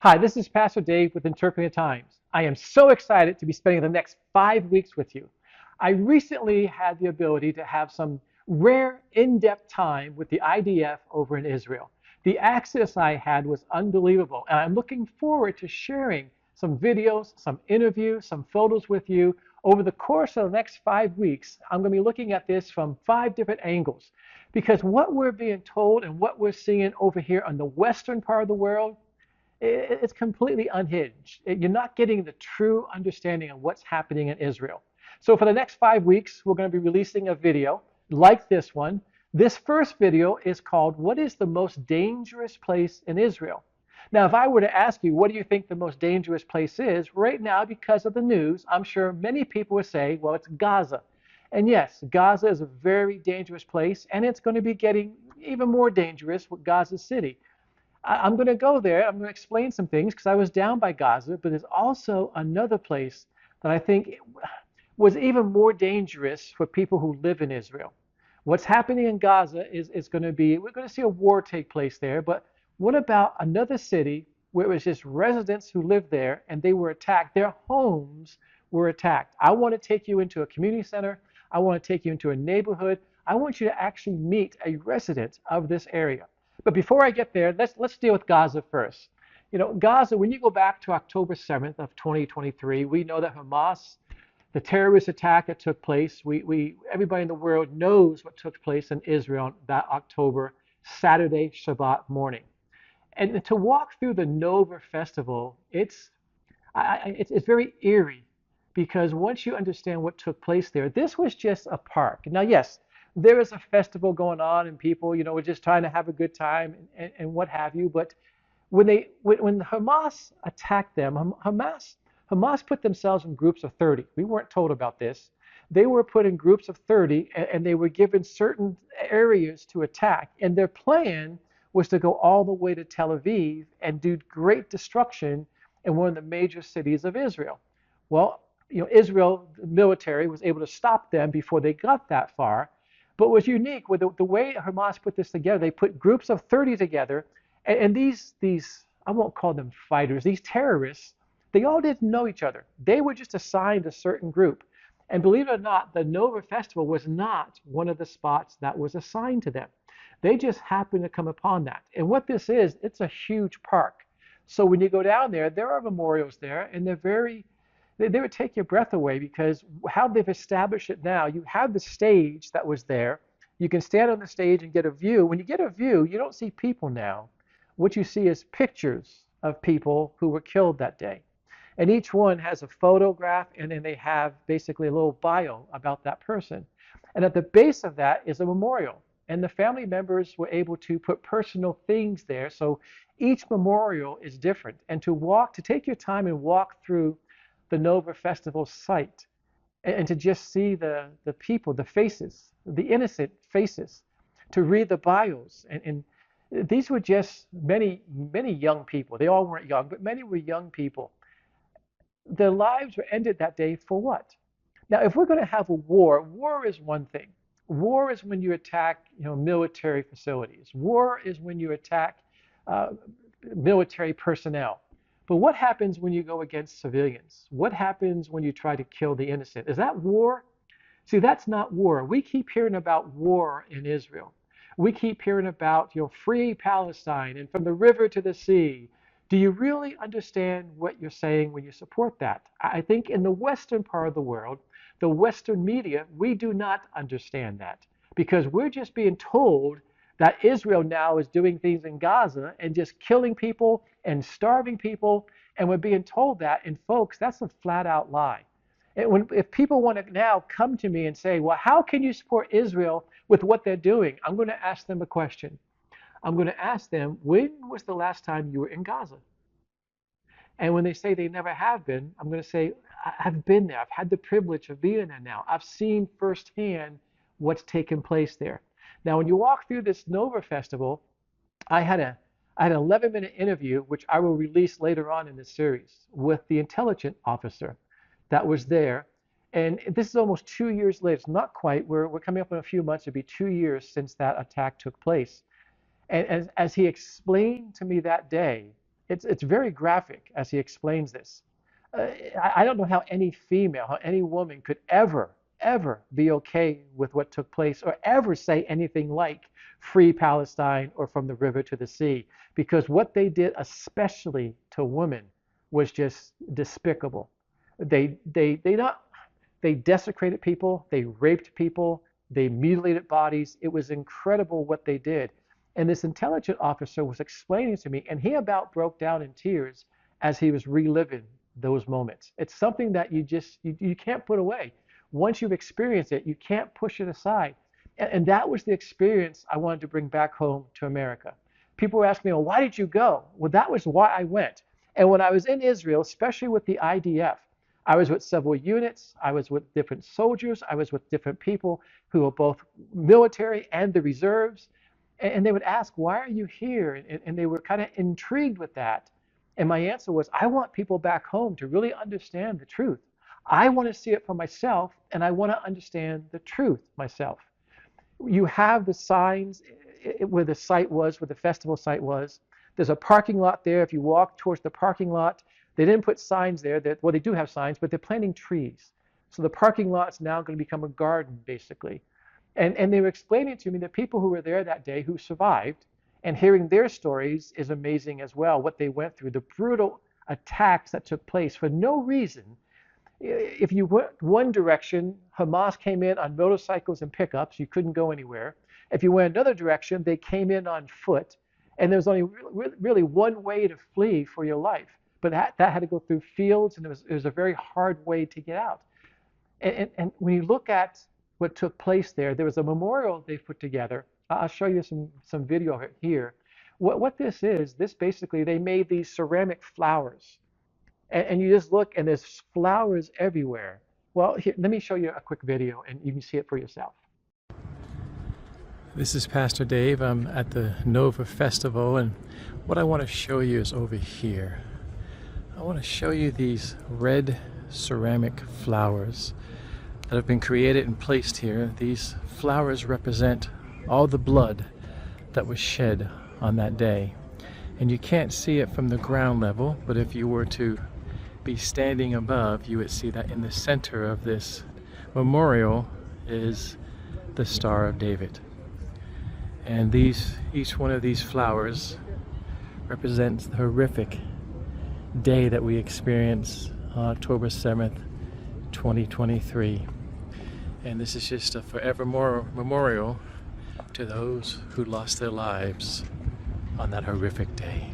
Hi, this is Pastor Dave with Interpreting the Times. I am so excited to be spending the next 5 weeks with you. I recently had the ability to have some rare, in-depth time with the IDF over in Israel. The access I had was unbelievable, and I'm looking forward to sharing some videos, some interviews, some photos with you. Over the course of the next 5 weeks, I'm going to be looking at this from 5 different angles because what we're being told and what we're seeing over here on the western part of the world it's completely unhinged. You're not getting the true understanding of what's happening in Israel. So for the next 5 weeks, we're going to be releasing a video like this one. This first video is called, What is the Most Dangerous Place in Israel? Now, if I were to ask you, what do you think the most dangerous place is? Right now, because of the news, I'm sure many people would say, well, it's Gaza. And yes, Gaza is a very dangerous place, and it's going to be getting even more dangerous with Gaza City. I'm going to go there. I'm going to explain some things because I was down by Gaza, but there's also another place that I think was even more dangerous for people who live in Israel. What's happening in Gaza is going to be, we're going to see a war take place there, but what about another city where it was just residents who lived there and they were attacked? Their homes were attacked. I want to take you into a community center. I want to take you into a neighborhood. I want you to actually meet a resident of this area. But before I get there, let's deal with Gaza first. You know, Gaza, when you go back to October 7th of 2023, we know that Hamas, the terrorist attack that took place, everybody in the world knows what took place in Israel that October, Saturday, Shabbat morning. And to walk through the Nova Festival, it's very eerie because once you understand what took place there, this was just a park. Now, yes, there is a festival going on and people, were just trying to have a good time and what have you. But when Hamas attacked them, Hamas put themselves in groups of 30. We weren't told about this. They were put in groups of 30 and they were given certain areas to attack. And their plan was to go all the way to Tel Aviv and do great destruction in one of the major cities of Israel. Well, Israel, the military, was able to stop them before they got that far. But what's unique with the way Hamas put this together, they put groups of 30 together, and these I won't call them fighters, these terrorists, they all didn't know each other. They were just assigned a certain group. And believe it or not, the Nova Festival was not one of the spots that was assigned to them. They just happened to come upon that. And what this is, it's a huge park. So when you go down there, there are memorials there, and they would take your breath away because how they've established it now, you have the stage that was there. You can stand on the stage and get a view. When you get a view, you don't see people now. What you see is pictures of people who were killed that day. And each one has a photograph, and then they have basically a little bio about that person. And at the base of that is a memorial. And the family members were able to put personal things there. So each memorial is different. And to take your time and walk through the Nova Festival site and to just see the people, the faces, the innocent faces, to read the bios. And these were just many, many young people. They all weren't young, but many were young people. Their lives were ended that day for what? Now, if we're going to have a war is one thing. War is when you attack, military facilities. War is when you attack uh, military personnel. But what happens when you go against civilians? What happens when you try to kill the innocent? Is that war? See, that's not war. We keep hearing about war in Israel. We keep hearing about, free Palestine and from the river to the sea. Do you really understand what you're saying when you support that? I think in the Western part of the world, the Western media, we do not understand that because we're just being told that Israel now is doing things in Gaza and just killing people and starving people, and we're being told that. And folks, that's a flat out lie. If people want to now come to me and say, well, how can you support Israel with what they're doing? I'm going to ask them a question. I'm going to ask them, when was the last time you were in Gaza? And when they say they never have been, I'm going to say, I've been there. I've had the privilege of being there now. I've seen firsthand what's taken place there. Now, when you walk through this Nova Festival, I had an 11-minute interview, which I will release later on in this series, with the intelligence officer that was there. And this is almost 2 years later. It's not quite. We're coming up in a few months. It'll be 2 years since that attack took place. And as he explained to me that day, It's very graphic as he explains this. I don't know how any female, how any woman could ever be okay with what took place or ever say anything like free Palestine or from the river to the sea, because what they did, especially to women, was just despicable. They not they desecrated people, they raped people, they mutilated bodies. It was incredible what they did. And this intelligence officer was explaining to me, and he about broke down in tears as he was reliving those moments. It's something that you can't put away. Once you've experienced it, you can't push it aside. And that was the experience I wanted to bring back home to America. People were asking me, well, why did you go? Well, that was why I went. And when I was in Israel, especially with the IDF, I was with several units, I was with different soldiers, I was with different people who were both military and the reserves. And they would ask, why are you here? And they were kind of intrigued with that. And my answer was, I want people back home to really understand the truth. I want to see it for myself, and I want to understand the truth myself. You have the signs where the site was, where the festival site was. There's a parking lot there. If you walk towards the parking lot, they didn't put signs there. Well, they do have signs, but they're planting trees. So the parking lot's now going to become a garden, basically. And they were explaining to me the people who were there that day who survived, and hearing their stories is amazing as well, what they went through, the brutal attacks that took place for no reason. If you went one direction, Hamas came in on motorcycles and pickups. You couldn't go anywhere. If you went another direction, they came in on foot. And there was only really one way to flee for your life. But that had to go through fields, and it was a very hard way to get out. And when you look at what took place there, there was a memorial they put together. I'll show you some video here. What this is, this basically, they made these ceramic flowers. And you just look, and there's flowers everywhere. Well, here, let me show you a quick video, and you can see it for yourself. This is Pastor Dave. I'm at the Nova Festival, and what I want to show you is over here. I want to show you these red ceramic flowers that have been created and placed here. These flowers represent all the blood that was shed on that day. And you can't see it from the ground level, but if you were to be standing above, you would see that in the center of this memorial is the Star of David. And each one of these flowers represents the horrific day that we experienced on October 7th, 2023. And this is just a forevermore memorial to those who lost their lives on that horrific day.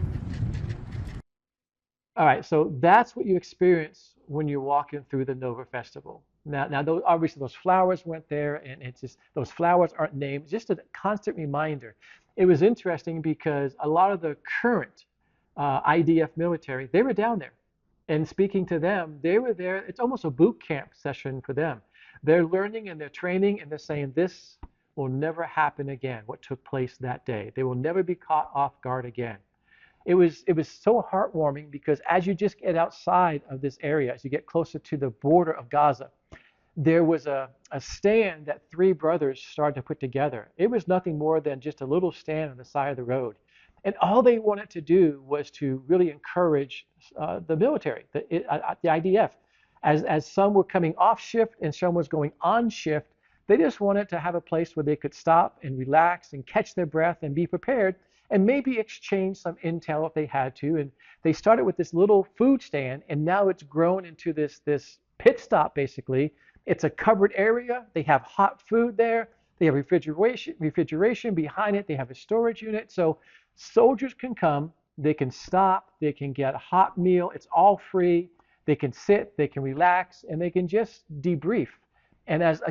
All right, so that's what you experience when you're walking through the Nova Festival. Now, obviously those flowers went there, and it's just, those flowers aren't named, just a constant reminder. It was interesting because a lot of the current IDF military, they were down there. And speaking to them, they were there, it's almost a boot camp session for them. They're learning and they're training, and they're saying this will never happen again, what took place that day. They will never be caught off guard again. It was so heartwarming because as you just get outside of this area, as you get closer to the border of Gaza, there was a stand that three brothers started to put together. It was nothing more than just a little stand on the side of the road. And all they wanted to do was to really encourage the military, the IDF. As some were coming off shift and some was going on shift, they just wanted to have a place where they could stop and relax and catch their breath and be prepared and maybe exchange some intel if they had to. And they started with this little food stand, and now it's grown into this pit stop, basically. It's a covered area. They have hot food there. They have refrigeration behind it. They have a storage unit. So soldiers can come, they can stop, they can get a hot meal. It's all free. They can sit, they can relax, and they can just debrief. And as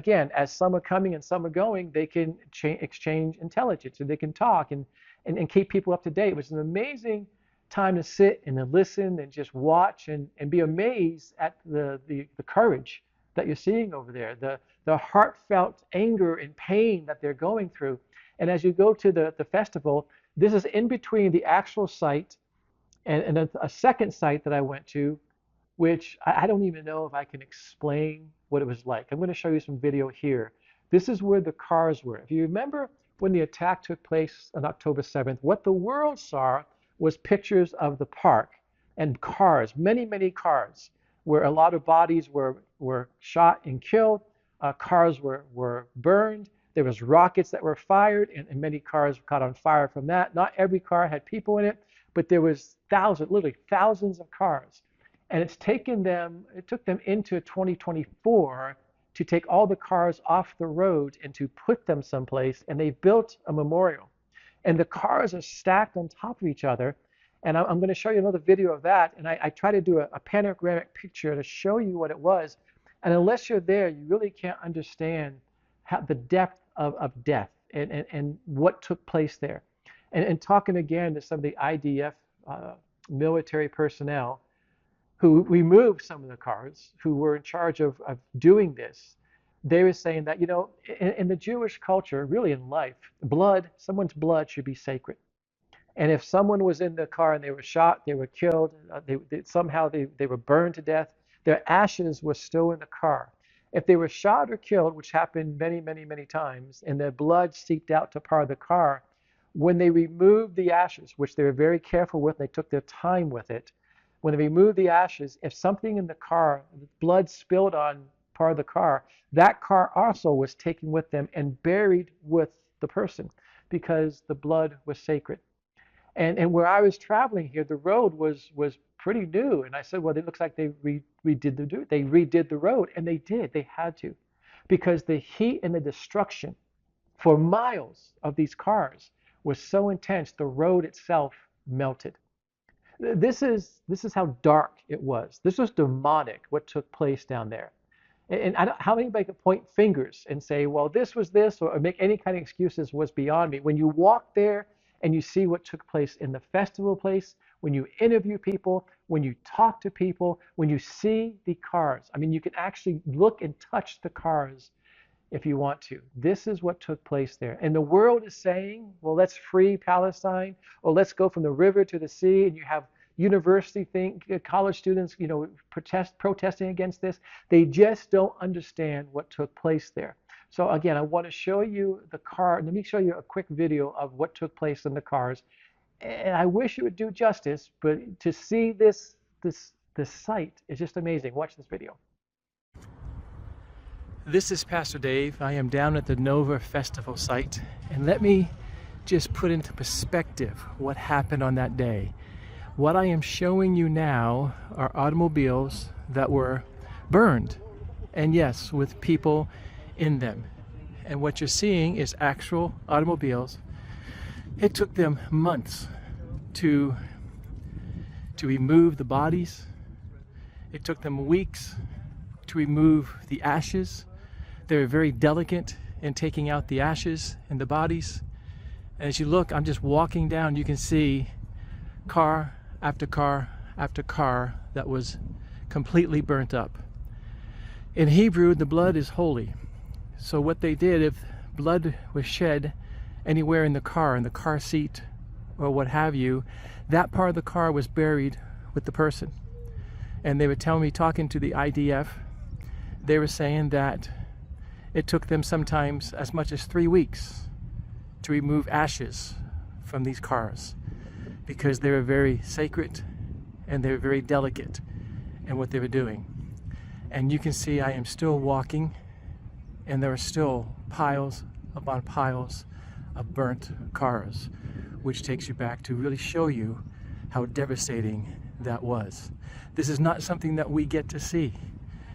some are coming and some are going, they can exchange intelligence, and they can talk and keep people up to date. It was an amazing time to sit and to listen and just watch and be amazed at the courage that you're seeing over there, the heartfelt anger and pain that they're going through. And as you go to the festival, this is in between the actual site and a second site that I went to, which I don't even know if I can explain what it was like. I'm going to show you some video here. This is where the cars were. If you remember when the attack took place on October 7th, what the world saw was pictures of the park and cars, many, many cars, where a lot of bodies were shot and killed. Cars were burned. There was rockets that were fired, and many cars caught on fire from that. Not every car had people in it, but there was thousands, literally thousands of cars. And it took them into 2024 to take all the cars off the road and to put them someplace, and they built a memorial. And the cars are stacked on top of each other. And I'm going to show you another video of that. And I try to do a panoramic picture to show you what it was. And unless you're there, you really can't understand the depth of death and what took place there. And talking again to some of the IDF military personnel who removed some of the cars, who were in charge of doing this, they were saying that, in the Jewish culture, really in life, someone's blood should be sacred. And if someone was in the car and they were shot, they were killed, somehow they were burned to death, their ashes were still in the car. If they were shot or killed, which happened many, many, many times, and their blood seeped out to part of the car, when they removed the ashes, which they were very careful with, they took their time with it, when they removed the ashes, if something in the car, blood spilled on part of the car, that car also was taken with them and buried with the person because the blood was sacred. And where I was traveling here, the road was pretty new. And I said, well, it looks like they redid the road. And they did. They had to. Because the heat and the destruction for miles of these cars was so intense, the road itself melted. This is how dark it was. This was demonic, what took place down there. And how anybody could point fingers and say, well, this was this, or make any kind of excuses was beyond me. When you walk there and you see what took place in the festival place, when you interview people, when you talk to people, when you see the cars, I mean, you can actually look and touch the cars if you want to. This is what took place there. And the world is saying, well, let's free Palestine, or let's go from the river to the sea, and you have college students, protesting against this. They just don't understand what took place there. So again, I want to show you the car. Let me show you a quick video of what took place in the cars. And I wish it would do justice, but to see this sight is just amazing. Watch this video. This is Pastor Dave. I am down at the Nova Festival site, and let me just put into perspective what happened on that day. What I am showing you now are automobiles that were burned, and yes, with people in them. And what you're seeing is actual automobiles. It took them months to remove the bodies. It took them weeks to remove the ashes. They were very delicate in taking out the ashes and the bodies. And as you look, I'm just walking down, you can see car after car after car that was completely burnt up. In Hebrew, the blood is holy. So what they did, if blood was shed anywhere in the car seat, or what have you, that part of the car was buried with the person. And they were telling me, talking to the IDF, they were saying that it took them sometimes as much as 3 weeks to remove ashes from these cars, because they were very sacred and they were very delicate in what they were doing. And you can see I am still walking, and there are still piles upon piles of burnt cars, which takes you back to really show you how devastating that was. This is not something that we get to see.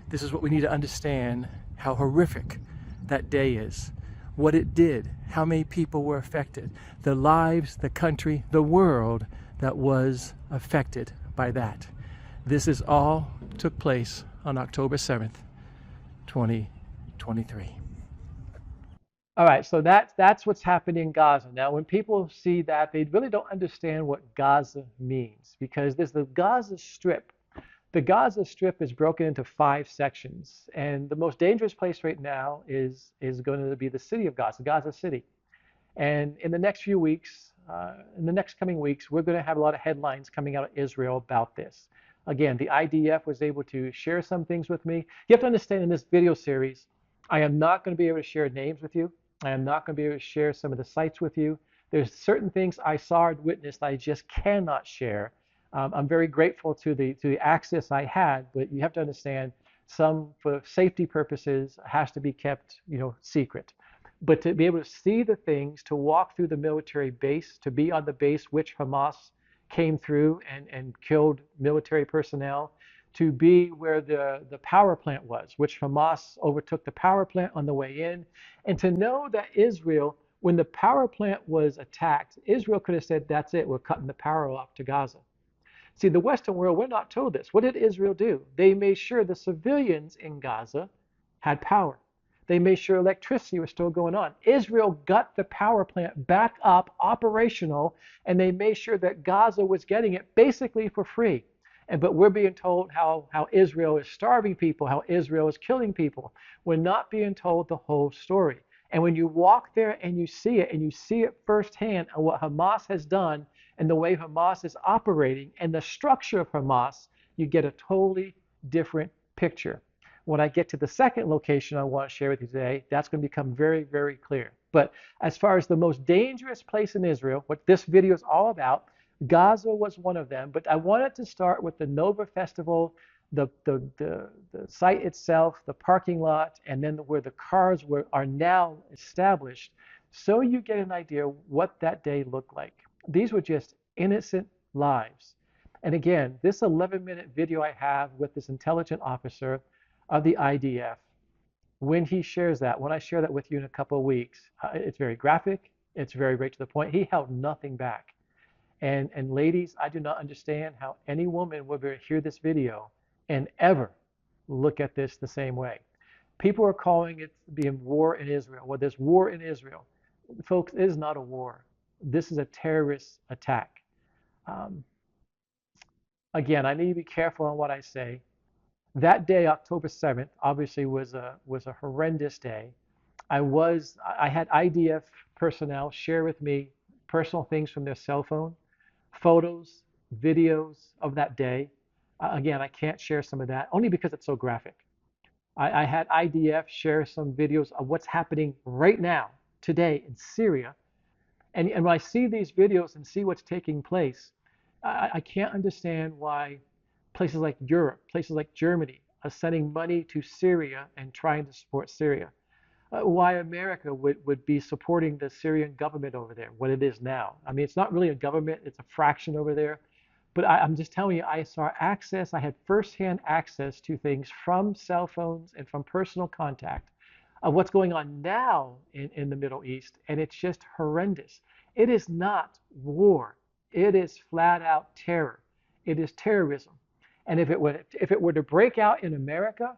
This is what we need to understand, how horrific that day is, what it did, how many people were affected, the lives, the country, the world that was affected by that. This is all took place on October 7th, 2023. All right, so that's what's happening in Gaza. Now, when people see that, they really don't understand what Gaza means, because there's the Gaza Strip. The Gaza Strip is broken into 5 sections, and the most dangerous place right now is going to be the city of Gaza, Gaza City. And in the next few weeks, in the next coming weeks, we're going to have a lot of headlines coming out of Israel about this. Again, the IDF was able to share some things with me. You have to understand, in this video series, I am not going to be able to share names with you. I am not going to be able to share some of the sites with you. There's certain things I saw and witnessed I just cannot share. I'm very grateful to the access I had, but you have to understand some for safety purposes has to be kept, secret. But to be able to see the things, to walk through the military base, to be on the base which Hamas came through and killed military personnel, to be where the power plant was, which Hamas overtook the power plant on the way in, and to know that Israel, when the power plant was attacked, Israel could have said, that's it, we're cutting the power off to Gaza. See, the Western world, we're not told this. What did Israel do? They made sure the civilians in Gaza had power. They made sure electricity was still going on. Israel got the power plant back up, operational, and they made sure that Gaza was getting it basically for free. But we're being told how Israel is starving people, how Israel is killing people. We're not being told the whole story. And when you walk there and you see it, and you see it firsthand and what Hamas has done and the way Hamas is operating and the structure of Hamas, you get a totally different picture. When I get to the second location I want to share with you today, that's going to become very, very clear. But as far as the most dangerous place in Israel, what this video is all about, Gaza was one of them. But I wanted to start with the Nova Festival, the site itself, the parking lot, and then where the cars are now established, so you get an idea what that day looked like. These were just innocent lives. And again, this 11-minute video I have with this intelligent officer of the IDF, when he shares that, when I share that with you in a couple of weeks, it's very graphic, it's very right to the point. He held nothing back. And ladies, I do not understand how any woman would hear this video and ever look at this the same way. People are calling it being war in Israel. Well, there's war in Israel. Folks, it is not a war. This is a terrorist attack. Again, I need to be careful on what I say. That day, October 7th, obviously was a horrendous day. I had IDF personnel share with me personal things from their cell phone, photos, videos of that day. Again, I can't share some of that only because it's so graphic. I had IDF share some videos of what's happening right now, today in Syria. And when I see these videos and see what's taking place, I can't understand why places like Europe, places like Germany are sending money to Syria and trying to support Syria. Why America would be supporting the Syrian government over there, what it is now. I mean, it's not really a government, it's a fraction over there. But I'm just telling you, I saw access, I had firsthand access to things from cell phones and from personal contact of what's going on now in the Middle East, and it's just horrendous. It is not war. It is flat out terror. It is terrorism. And if it were to break out in America,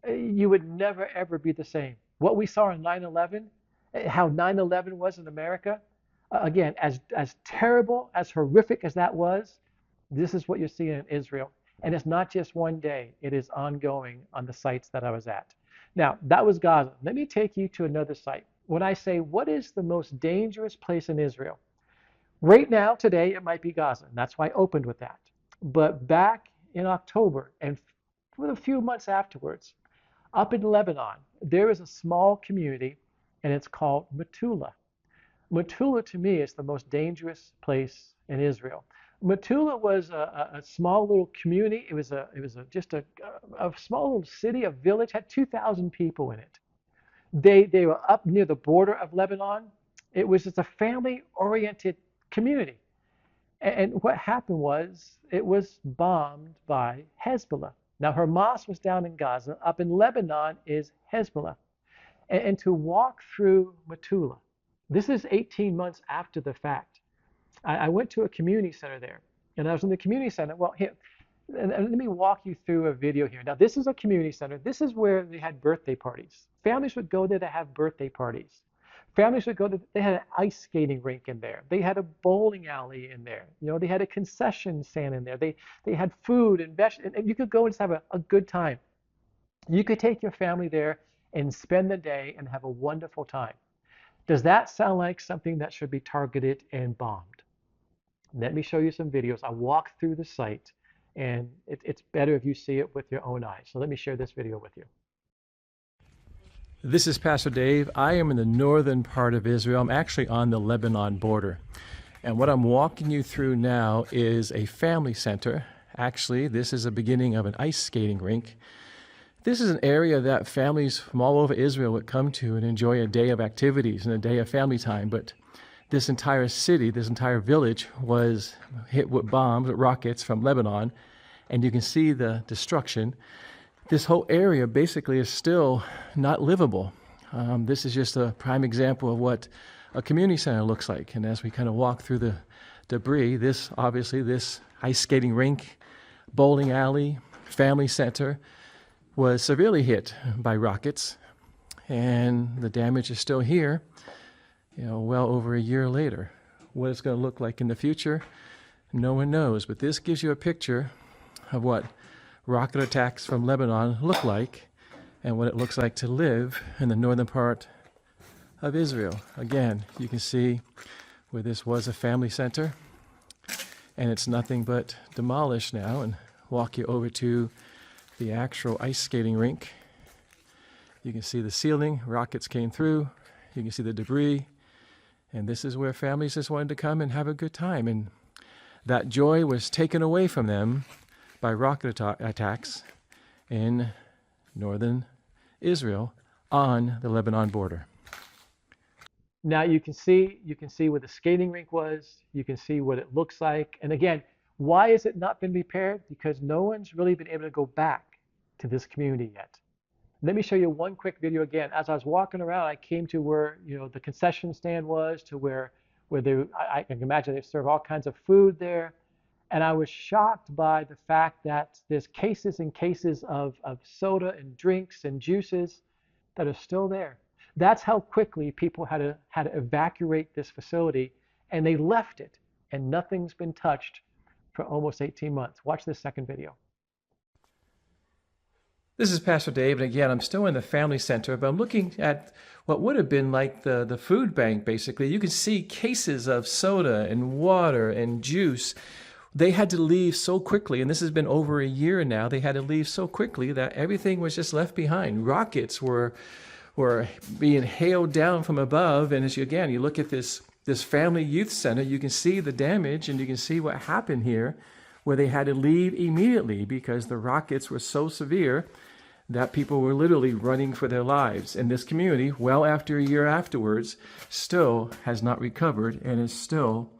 you would never ever be the same. What we saw on 9/11, how 9/11 was in America, again, as terrible, as horrific as that was, this is what you're seeing in Israel. And it's not just one day, it is ongoing on the sites that I was at. Now, that was Gaza. Let me take you to another site. When I say, what is the most dangerous place in Israel? Right now, today, it might be Gaza, and that's why I opened with that. But back in October, and for a few months afterwards, up in Lebanon, there is a small community, and it's called Metula. Metula, to me, is the most dangerous place in Israel. Metula was a small little community. It was just a small little city, a village, had 2,000 people in it. They were up near the border of Lebanon. It was just a family-oriented community. And what happened was it was bombed by Hezbollah. Now, Hamas was down in Gaza. Up in Lebanon is Hezbollah. And to walk through Metula, this is 18 months after the fact. I went to a community center there, and I was in the community center. Well, here, and let me walk you through a video here. Now, this is a community center. This is where they had birthday parties. Families would go there to have birthday parties. Families would go there. They had an ice skating rink in there. They had a bowling alley in there. They had a concession stand in there. They had food and vegetables, and you could go and just have a good time. You could take your family there and spend the day and have a wonderful time. Does that sound like something that should be targeted and bombed? Let me show you some videos. I walked through the site, and it's better if you see it with your own eyes. So let me share this video with you. This is Pastor Dave. I am in the northern part of Israel. I'm actually on the Lebanon border. And what I'm walking you through now is a family center. Actually, this is the beginning of an ice skating rink. This is an area that families from all over Israel would come to and enjoy a day of activities and a day of family time. But this entire city, this entire village was hit with bombs, with rockets from Lebanon. And you can see the destruction. This whole area basically is still not livable. This is just a prime example of what a community center looks like. And as we kind of walk through the debris, this ice skating rink, bowling alley, family center was severely hit by rockets. And the damage is still here, well over a year later. What it's going to look like in the future, no one knows. But this gives you a picture of what rocket attacks from Lebanon look like and what it looks like to live in the northern part of Israel. Again, you can see where this was a family center and it's nothing but demolished now, and walk you over to the actual ice skating rink. You can see the ceiling, rockets came through, you can see the debris, and this is where families just wanted to come and have a good time, and that joy was taken away from them by rocket attacks in northern Israel on the Lebanon border. Now you can see where the skating rink was, you can see what it looks like. And again, why has it not been repaired? Because no one's really been able to go back to this community yet. Let me show you one quick video again. As I was walking around, I came to where the concession stand was, to where I can imagine they serve all kinds of food there. And I was shocked by the fact that there's cases and cases of soda and drinks and juices that are still there. That's how quickly people had to evacuate this facility, and they left it, and nothing's been touched for almost 18 months. Watch this second video. This is Pastor Dave, and again, I'm still in the family center, but I'm looking at what would have been like the food bank, basically. You can see cases of soda and water and juice. They had to leave so quickly, and this has been over a year now. They had to leave so quickly that everything was just left behind. Rockets were being hailed down from above, and as you look at this family youth center, you can see the damage, and you can see what happened here, where they had to leave immediately because the rockets were so severe that people were literally running for their lives. And this community, well after a year afterwards, still has not recovered and is still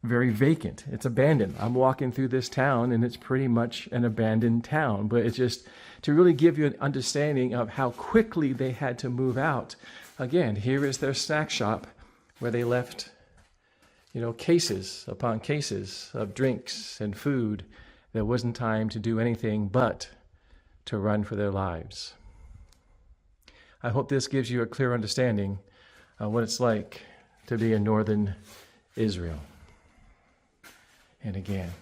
very vacant. It's abandoned. I'm walking through this town and it's pretty much an abandoned town, but it's just to really give you an understanding of how quickly they had to move out. Again, here is their snack shop where they left, cases upon cases of drinks and food. There wasn't time to do anything but to run for their lives. I hope this gives you a clear understanding of what it's like to be in northern Israel. And again,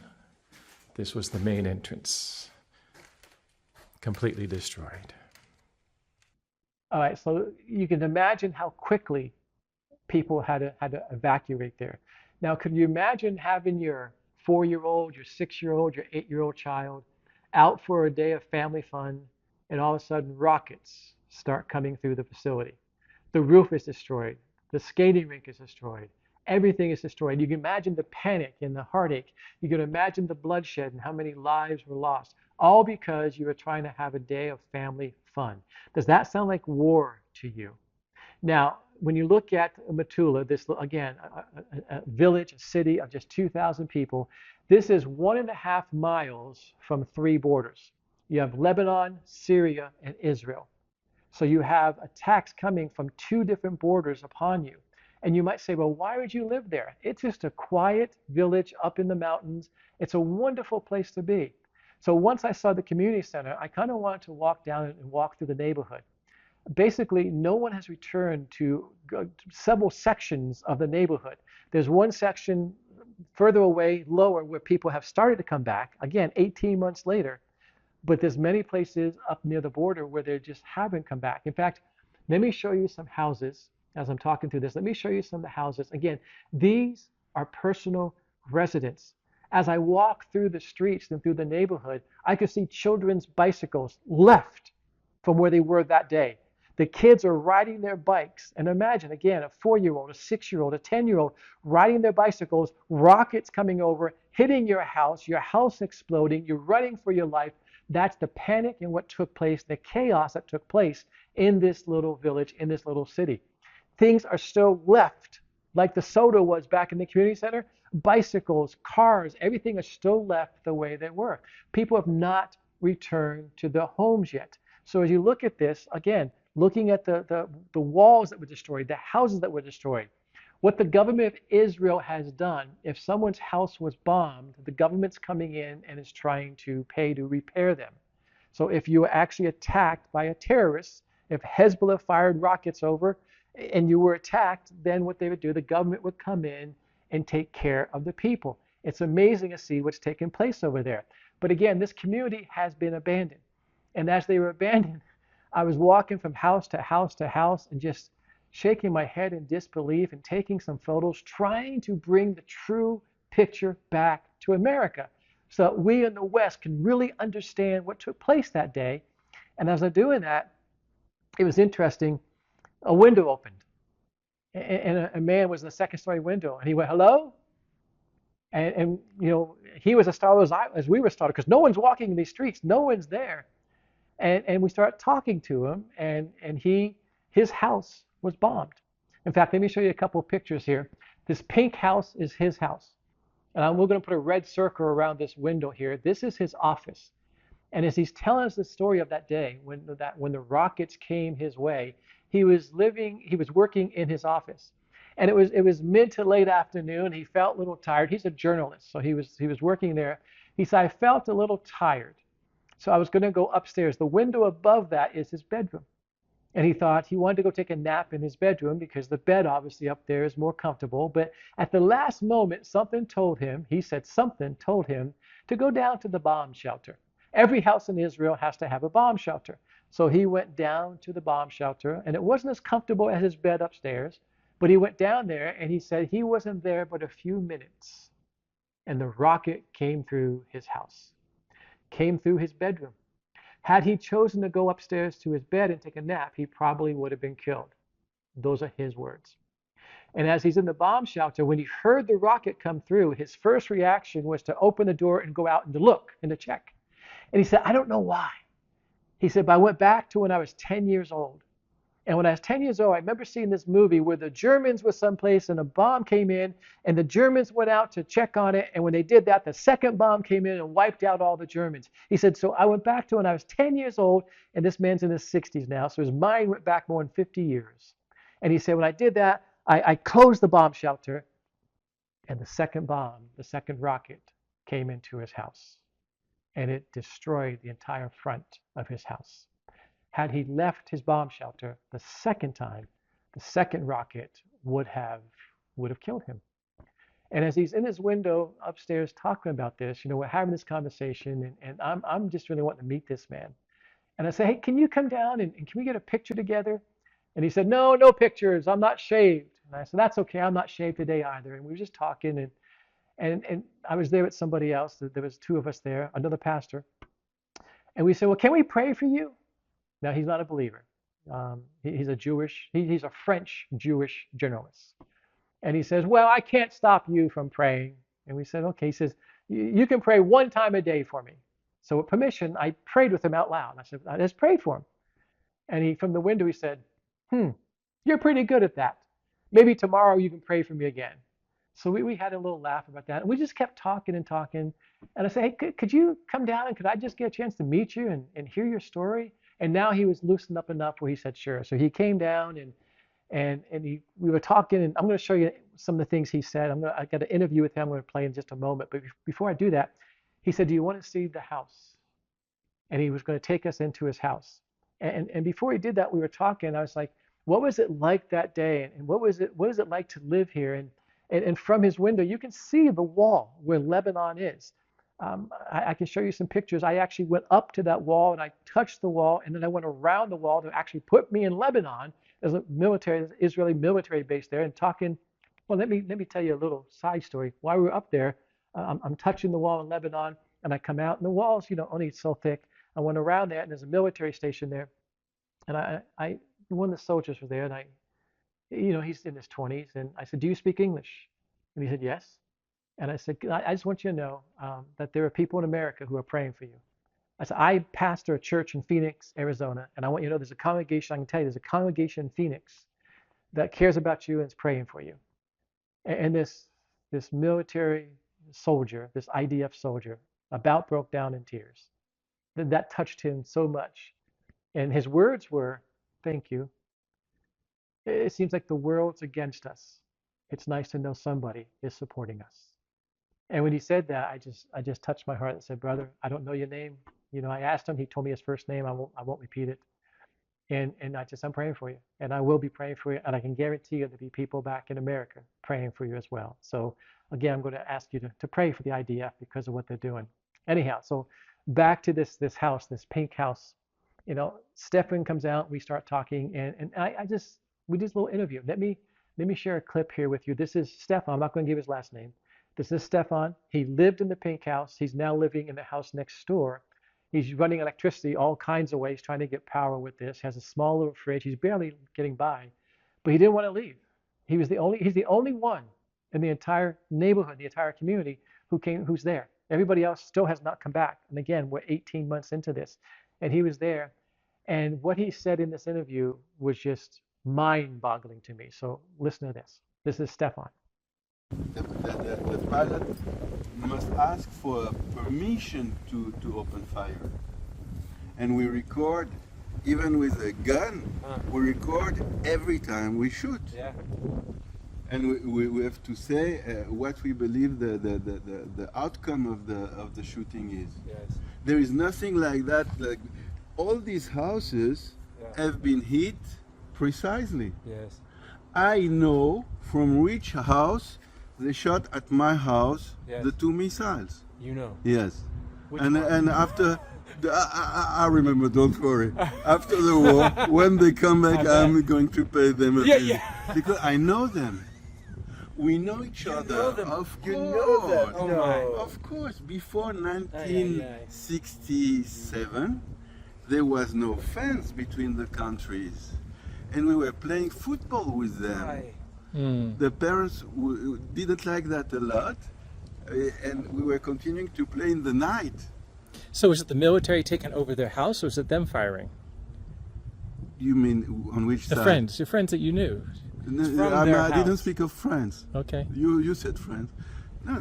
this was the main entrance, completely destroyed. All right, so you can imagine how quickly people had to evacuate there. Now, could you imagine having your 4-year-old, your 6-year-old, your 8-year-old child out for a day of family fun, and all of a sudden rockets start coming through the facility? The roof is destroyed. The skating rink is destroyed. Everything is destroyed. You can imagine the panic and the heartache. You can imagine the bloodshed and how many lives were lost, all because you were trying to have a day of family fun. Does that sound like war to you? Now, when you look at Metula, this, again, a village, a city of just 2,000 people, this is 1.5 miles from 3 borders. You have Lebanon, Syria, and Israel. So you have attacks coming from 2 different borders upon you. And you might say, well, why would you live there? It's just a quiet village up in the mountains. It's a wonderful place to be. So once I saw the community center, I kind of wanted to walk down and walk through the neighborhood. Basically, no one has returned to several sections of the neighborhood. There's one section further away, lower, where people have started to come back, again, 18 months later. But there's many places up near the border where they just haven't come back. In fact, let me show you some houses. As I'm talking through this, let me show you some of the houses. Again, these are personal residents. As I walk through the streets and through the neighborhood, I could see children's bicycles left from where they were that day. The kids are riding their bikes. And imagine, again, a 4-year-old, a 6-year-old, a 10-year-old riding their bicycles, rockets coming over, hitting your house exploding, you're running for your life. That's the panic and what took place, the chaos that took place in this little village, in this little city. Things are still left like the soda was back in the community center. Bicycles, cars, everything is still left the way they were. People have not returned to their homes yet. So as you look at this, again, looking at the walls that were destroyed, the houses that were destroyed, what the government of Israel has done, if someone's house was bombed, the government's coming in and is trying to pay to repair them. So if you were actually attacked by a terrorist, if Hezbollah fired rockets over and you were attacked, then what they would do, the government would come in and take care of the people. It's amazing to see what's taking place over there. But again, this community has been abandoned. And as they were abandoned, I was walking from house to house to house and just shaking my head in disbelief and taking some photos, trying to bring the true picture back to America so that we in the West can really understand what took place that day. And as I'm doing that, it was interesting. A window opened, and a man was in the second story window, and he went, "Hello?" And he was as startled as we were startled because no one's walking in these streets, no one's there. And we started talking to him, and his house was bombed. In fact, let me show you a couple of pictures here. This pink house is his house. And we're going to put a red circle around this window here. This is his office. And as he's telling us the story of that day, when the rockets came his way, he was working in his office. And it was mid to late afternoon. He felt a little tired. He's a journalist, so he was working there. He said, "I felt a little tired. So I was going to go upstairs. The window above that is his bedroom." And he thought he wanted to go take a nap in his bedroom because the bed obviously up there is more comfortable. But at the last moment, something told him to go down to the bomb shelter. Every house in Israel has to have a bomb shelter. So he went down to the bomb shelter, and it wasn't as comfortable as his bed upstairs, but he went down there, and he said he wasn't there but a few minutes, and the rocket came through his house, came through his bedroom. Had he chosen to go upstairs to his bed and take a nap, he probably would have been killed. Those are his words. And as he's in the bomb shelter, when he heard the rocket come through, his first reaction was to open the door and go out and to look and to check. And he said, "I don't know why." He said, "But I went back to when I was 10 years old. And when I was 10 years old, I remember seeing this movie where the Germans were someplace and a bomb came in and the Germans went out to check on it. And when they did that, the second bomb came in and wiped out all the Germans." He said, "So I went back to when I was 10 years old," and this man's in his 60s now. So his mind went back more than 50 years. And he said, "When I did that, I closed the bomb shelter, and the second rocket came into his house. And it destroyed the entire front of his house. Had he left his bomb shelter the second time, the second rocket would have killed him." And as he's in his window upstairs talking about this, we're having this conversation, and I'm just really wanting to meet this man. And I say, "Hey, can you come down and can we get a picture together?" And he said, "No, no pictures. I'm not shaved." And I said, "That's okay. I'm not shaved today either." And we were just talking, and I was there with somebody else. There was two of us there, another pastor. And we said, "Well, can we pray for you?" Now, he's not a believer. He's a French Jewish journalist. And he says, "Well, I can't stop you from praying." And we said, "Okay." He says, "You can pray one time a day for me." So with permission, I prayed with him out loud. I said, "I just prayed for him." And from the window, he said, "You're pretty good at that. Maybe tomorrow you can pray for me again." So we had a little laugh about that. And we just kept talking and talking. And I said, "Hey, could you come down and could I just get a chance to meet you and hear your story?" And now he was loosened up enough where he said, "Sure." So he came down and we were talking, and I'm going to show you some of the things he said. I got an interview with him. I'm going to play in just a moment. But before I do that, he said, "Do you want to see the house?" And he was going to take us into his house. And before he did that, we were talking. I was like, "What was it like that day? And what is it like to live here?" And from his window, you can see the wall where Lebanon is. I can show you some pictures. I actually went up to that wall and I touched the wall, and then I went around the wall to actually put me in Lebanon. There's a Israeli military base there, and talking. Well, let me tell you a little side story. While we were up there, I'm touching the wall in Lebanon, and I come out, and the wall's only so thick. I went around there, and there's a military station there, and one of the soldiers was there, and he's in his 20s, and I said, "Do you speak English?" And he said, "Yes." And I said, "I just want you to know that there are people in America who are praying for you." I said, "I pastor a church in Phoenix, Arizona, and I want you to know there's a congregation, I can tell you, there's a congregation in Phoenix that cares about you and is praying for you." And this military soldier, this IDF soldier, about broke down in tears. That touched him so much. And his words were, "Thank you. It seems like the world's against us. It's nice to know somebody is supporting us." And when he said that, I just touched my heart and said, "Brother, I don't know your name." I asked him, he told me his first name. I won't repeat it. And I'm praying for you, and I will be praying for you, and I can guarantee you there'll be people back in America praying for you as well. So again, I'm going to ask you to pray for the IDF because of what they're doing. Anyhow, so back to this house, this pink house. Stefan comes out, we start talking, and we did a little interview. Let me share a clip here with you. This is Stefan. I'm not going to give his last name. This is Stefan. He lived in the pink house. He's now living in the house next door. He's running electricity all kinds of ways, trying to get power with this. Has a small little fridge. He's barely getting by, but he didn't want to leave. He's the only one in the entire neighborhood, the entire community who's there. Everybody else still has not come back. And again, we're 18 months into this, and he was there. And what he said in this interview was just mind-boggling to me. So listen to this. This is Stefan. The pilot must ask for permission to open fire. And we record, even with a gun, we record every time we shoot. Yeah. And we have to say what we believe the outcome of the shooting is. Yes. There is nothing like that. Like all these houses have been hit precisely. Yes. I know from which house they shot at my house the 2 missiles. You know. Yes. Which And one? and after I remember, don't worry. After the war, when they come back, I'm going to pay them a visit. Because I know them. We know each other. Know them. Of You course. know them. Oh my. Of course. Before 1967, there was no fence between the countries. And we were playing football with them. Aye. The parents didn't like that a lot. And we were continuing to play in the night. So was it the military taking over their house, or was it them firing? You mean on which The side? friends, your friends that you knew. No, from I their didn't house. speak of friends. Okay. You said friends. No,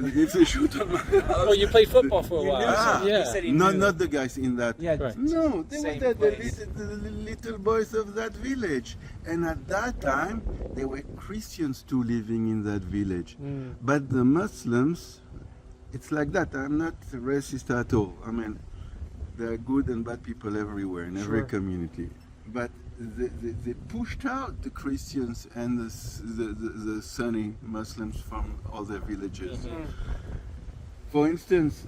if they shoot on my house. Well, you played football for a You while. knew so- some. yeah. He said he Not knew. the guys in that. Yeah. Right. No, they Same were place. the little boys of that village. And at that time, there were Christians too living in that village. But the Muslims, it's like that. I'm not racist at all. I mean, there are good and bad people everywhere in every Sure. community. But they pushed out the Christians and the Sunni Muslims from all their villages. For instance,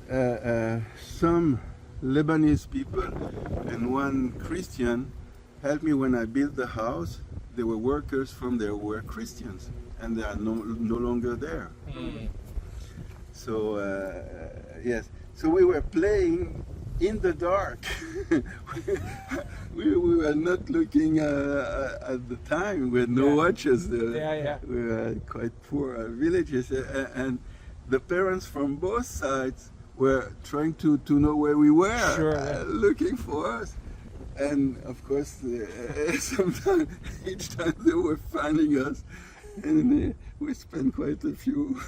some Lebanese people and one Christian helped me when I built the house. They were workers from there were Christians, and they are no longer there. So yes, so we were playing in the dark. we were not looking at the time. We had no watches. Yeah. We were quite poor villages, and the parents from both sides were trying to know where we were, Sure, yeah. looking for us. And of course, sometimes each time they were finding us, and we spent quite a few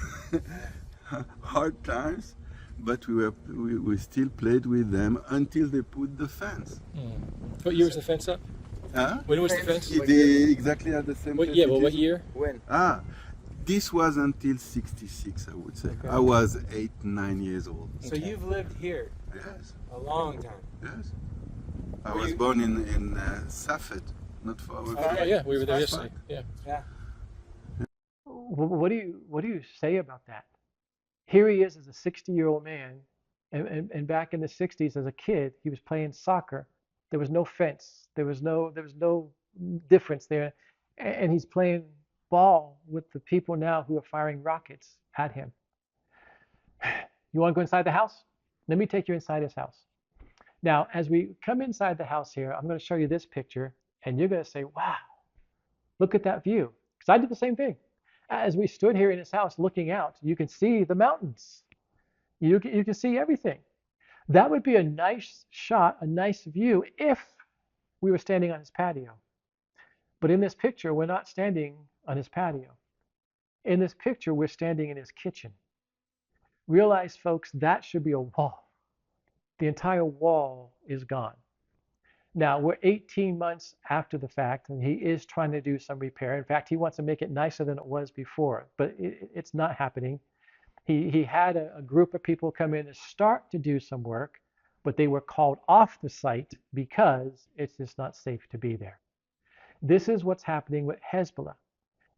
hard times. But we still played with them until they put the fence. What year was the fence up? Huh? When was the fence? Exactly at the same What, time. yeah, well, what year? When? This was until 66, I would say. Okay. I was 8, 9 years old. So you've lived here Yes, a long time. yes. I Were was you- born in Safed, not far away. Oh, yeah, we were there That's yesterday. Yeah. Yeah. What do you say about that? Here he is as a 60-year-old man, and back in the 60s as a kid, he was playing soccer. There was no fence. There was no difference there, and he's playing ball with the people now who are firing rockets at him. You want to go inside the house? Let me take you inside his house. Now, as we come inside the house here, I'm going to show you this picture. And you're going to say, wow, look at that view. Because I did the same thing. As we stood here in his house looking out, you can see the mountains. You can see everything. That would be a nice shot, a nice view if we were standing on his patio. But in this picture, we're not standing on his patio. In this picture, we're standing in his kitchen. Realize, folks, that should be a wall. The entire wall is gone. Now, we're 18 months after the fact, and he is trying to do some repair. In fact, he wants to make it nicer than it was before, but it's not happening. He had a group of people come in and start to do some work, but they were called off the site because it's just not safe to be there. This is what's happening with Hezbollah.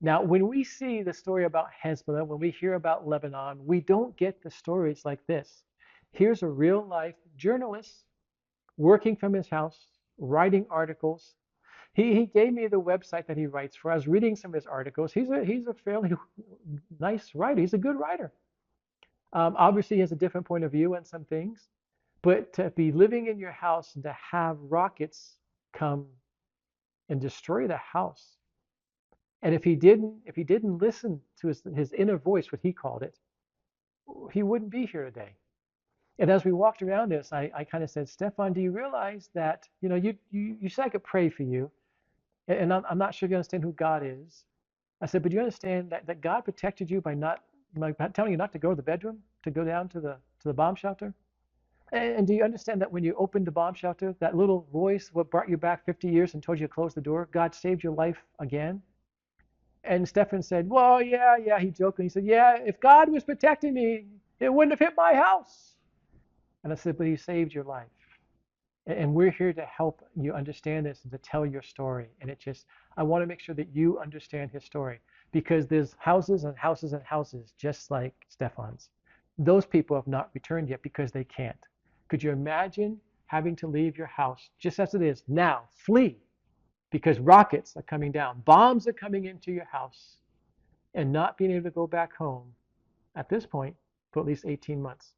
Now, when we see the story about Hezbollah, when we hear about Lebanon, we don't get the stories like this. Here's a real life journalist working from his house, writing articles. He gave me the website that he writes for. I was reading some of his articles. He's a fairly nice writer. He's a good writer. Obviously, he has a different point of view on some things. But to be living in your house and to have rockets come and destroy the house, and if he didn't listen to his inner voice, what he called it, he wouldn't be here today. And as we walked around this, I kind of said, Stefan, do you realize that, you said I could pray for you, and I'm not sure you understand who God is. I said, but do you understand that God protected you by telling you not to go to the bedroom, to go down to the bomb shelter? And do you understand that when you opened the bomb shelter, that little voice, what brought you back 50 years and told you to close the door, God saved your life again? And Stefan said, well, yeah, he joked. And he said, yeah, if God was protecting me, it wouldn't have hit my house. And I said, but he saved your life. And we're here to help you understand this and to tell your story. And I want to make sure that you understand his story, because there's houses and houses and houses just like Stefan's. Those people have not returned yet because they can't. Could you imagine having to leave your house just as it is now, flee, because rockets are coming down, bombs are coming into your house, and not being able to go back home at this point for at least 18 months?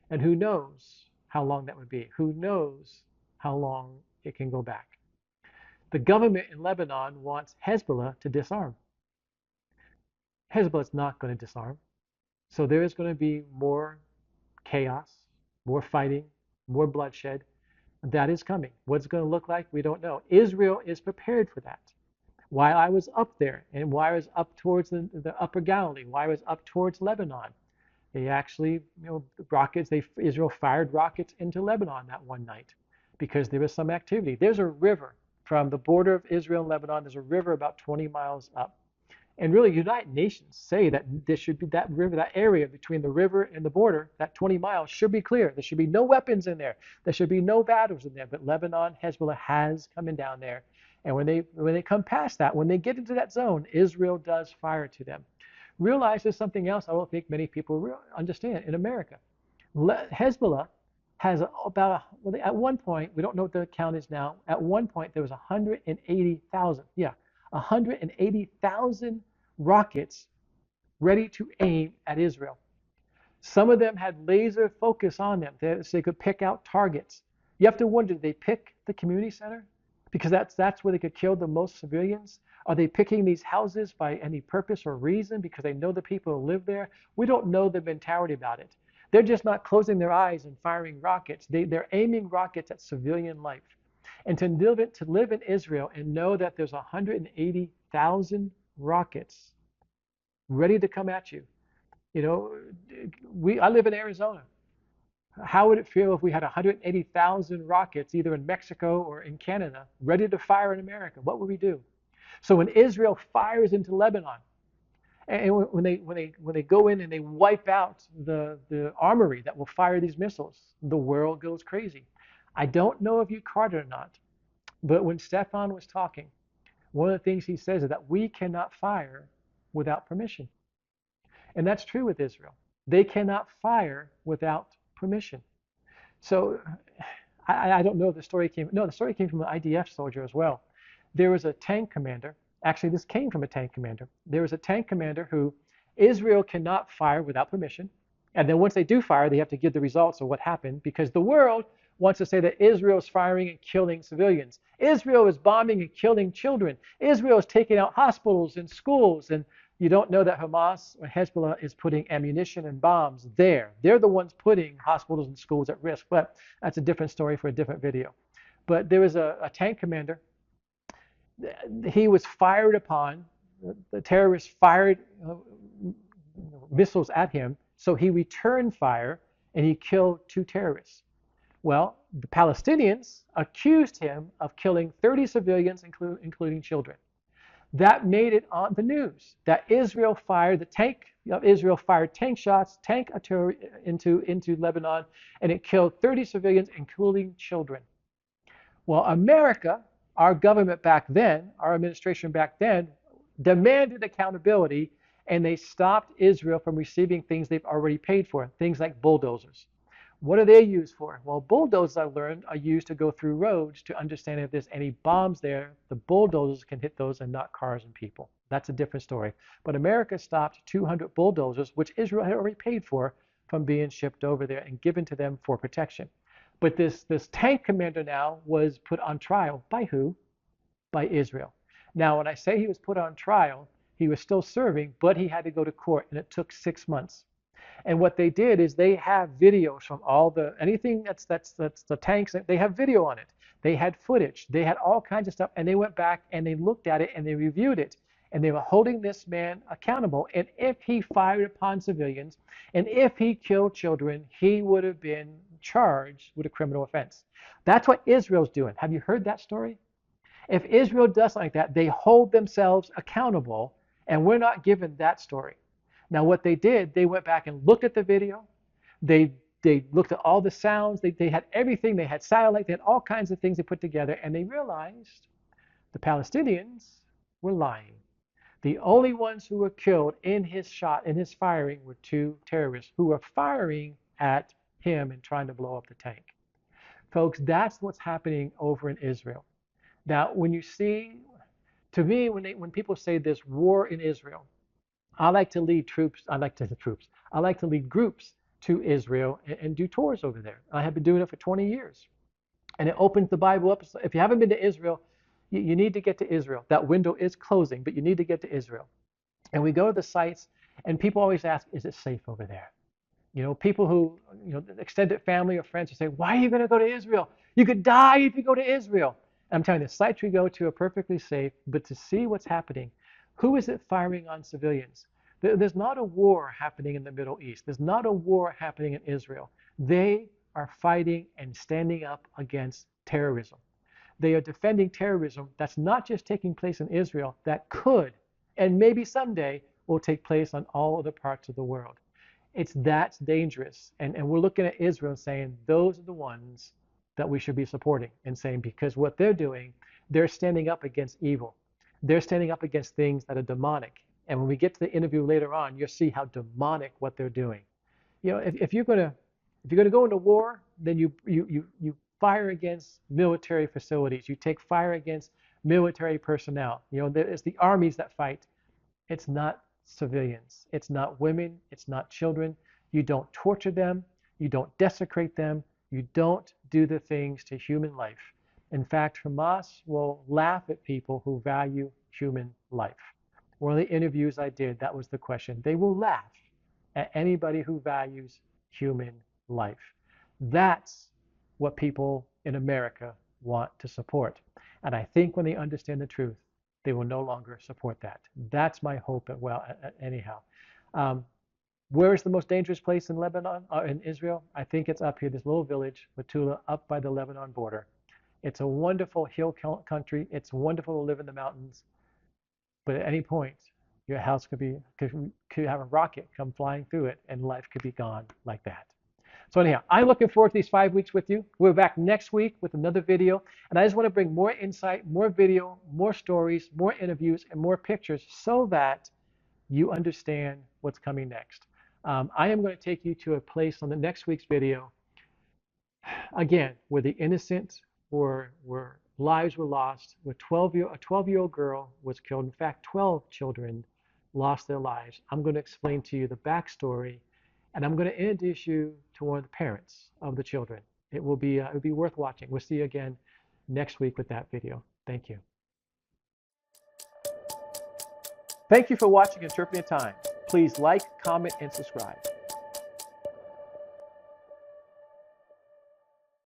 And who knows how long that would be? Who knows how long it can go back? The government in Lebanon wants Hezbollah to disarm. Hezbollah is not going to disarm. So there is going to be more chaos, more fighting, more bloodshed. That is coming. What's it going to look like? We don't know. Israel is prepared for that. While I was up there, and while I was up towards the upper Galilee, while I was up towards Lebanon, they actually, Israel fired rockets into Lebanon that one night because there was some activity. There's a river from the border of Israel and Lebanon. There's a river about 20 miles up. And really, United Nations say that there should be that river, that area between the river and the border, that 20 miles should be clear. There should be no weapons in there. There should be no battles in there. But Lebanon, Hezbollah has coming down there. And when they come past that, when they get into that zone, Israel does fire to them. Realize there's something else I don't think many people understand in America. Hezbollah has at one point, we don't know what the count is now, at one point there was 180,000. Yeah. 180,000 rockets ready to aim at Israel. Some of them had laser focus on them so they could pick out targets. You have to wonder, did they pick the community center? Because that's where they could kill the most civilians? Are they picking these houses by any purpose or reason because they know the people who live there? We don't know the mentality about it. They're just not closing their eyes and firing rockets. They're aiming rockets at civilian life. And to live in Israel and know that there's 180,000 rockets ready to come at you. I live in Arizona. How would it feel if we had 180,000 rockets either in Mexico or in Canada ready to fire in America? What would we do? So when Israel fires into Lebanon, and when they go in and they wipe out the armory that will fire these missiles, the world goes crazy. I don't know if you caught it or not, but when Stefan was talking, one of the things he says is that we cannot fire without permission. And that's true with Israel. They cannot fire without permission. So I don't know if the story came. No, the story came from an IDF soldier as well. There was a tank commander. Actually, this came from a tank commander. There was a tank commander who Israel cannot fire without permission. And then once they do fire, they have to give the results of what happened because the world wants to say that Israel is firing and killing civilians. Israel is bombing and killing children. Israel is taking out hospitals and schools. And you don't know that Hamas or Hezbollah is putting ammunition and bombs there. They're the ones putting hospitals and schools at risk. But that's a different story for a different video. But there was a tank commander. He was fired upon. The terrorists fired missiles at him. So he returned fire and he killed 2 terrorists. Well, the Palestinians accused him of killing 30 civilians, including children. That made it on the news that Israel fired tank shots, tank artillery into Lebanon, and it killed 30 civilians, including children. Well, America, our government back then, our administration back then, demanded accountability, and they stopped Israel from receiving things they've already paid for, things like bulldozers. What are they used for? Well, bulldozers, I learned, are used to go through roads to understand if there's any bombs there. The bulldozers can hit those and not cars and people. That's a different story. But America stopped 200 bulldozers, which Israel had already paid for, from being shipped over there and given to them for protection. But this tank commander now was put on trial. By who? By Israel. Now, when I say he was put on trial, he was still serving, but he had to go to court, and it took 6 months. And what they did is they have videos from anything that's the tanks. They have video on it. They had footage. They had all kinds of stuff, and they went back and they looked at it and they reviewed it, and they were holding this man accountable. And if he fired upon civilians, and if he killed children, he would have been charged with a criminal offense. That's what Israel's doing. Have you heard that story? If Israel does something like that, they hold themselves accountable, and we're not given that story. Now, what they did, they went back and looked at the video. They looked at all the sounds. They had everything. They had satellite. They had all kinds of things they put together, and they realized the Palestinians were lying. The only ones who were killed in his firing, were 2 terrorists who were firing at him and trying to blow up the tank. Folks, that's what's happening over in Israel. Now, when you see, to me, when people say there's war in Israel, I like to lead groups to Israel and do tours over there. I have been doing it for 20 years. And it opens the Bible up. So if you haven't been to Israel, you need to get to Israel. That window is closing, but you need to get to Israel. And we go to the sites, and people always ask, is it safe over there? You know, people who, extended family or friends who say, why are you going to go to Israel? You could die if you go to Israel. And I'm telling you, the sites we go to are perfectly safe, but to see what's happening, who is it firing on civilians? There's not a war happening in the Middle East. There's not a war happening in Israel. They are fighting and standing up against terrorism. They are defending terrorism that's not just taking place in Israel, that could, and maybe someday, will take place on all other parts of the world. That's dangerous. And we're looking at Israel saying, those are the ones that we should be supporting, and saying, because what they're doing, they're standing up against evil. They're standing up against things that are demonic. And when we get to the interview later on, you'll see how demonic what they're doing. If you're gonna go into war, then you fire against military facilities. You take fire against military personnel. It's the armies that fight. It's not civilians. It's not women. It's not children. You don't torture them. You don't desecrate them. You don't do the things to human life. In fact, Hamas will laugh at people who value human life. One of the interviews I did, that was the question. They will laugh at anybody who values human life. That's what people in America want to support. And I think when they understand the truth, they will no longer support that. That's my hope. Anyhow. Where is the most dangerous place in Lebanon, in Israel? I think it's up here, this little village, Metula, up by the Lebanon border. It's a wonderful hill country. It's wonderful to live in the mountains. But at any point, your house could have a rocket come flying through it, and life could be gone like that. So anyhow, I'm looking forward to these 5 weeks with you. We're back next week with another video, and I just want to bring more insight, more video, more stories, more interviews, and more pictures so that you understand what's coming next. I am going to take you to a place on the next week's video, again, where the innocent lives were lost, where a 12-year-old girl was killed. In fact, 12 children lost their lives. I'm going to explain to you the backstory, and I'm going to introduce you to one of the parents of the children. it will be worth watching. We'll see you again next week with that video. Thank you. Thank you for watching Interpreting Time. Please like, comment, and subscribe.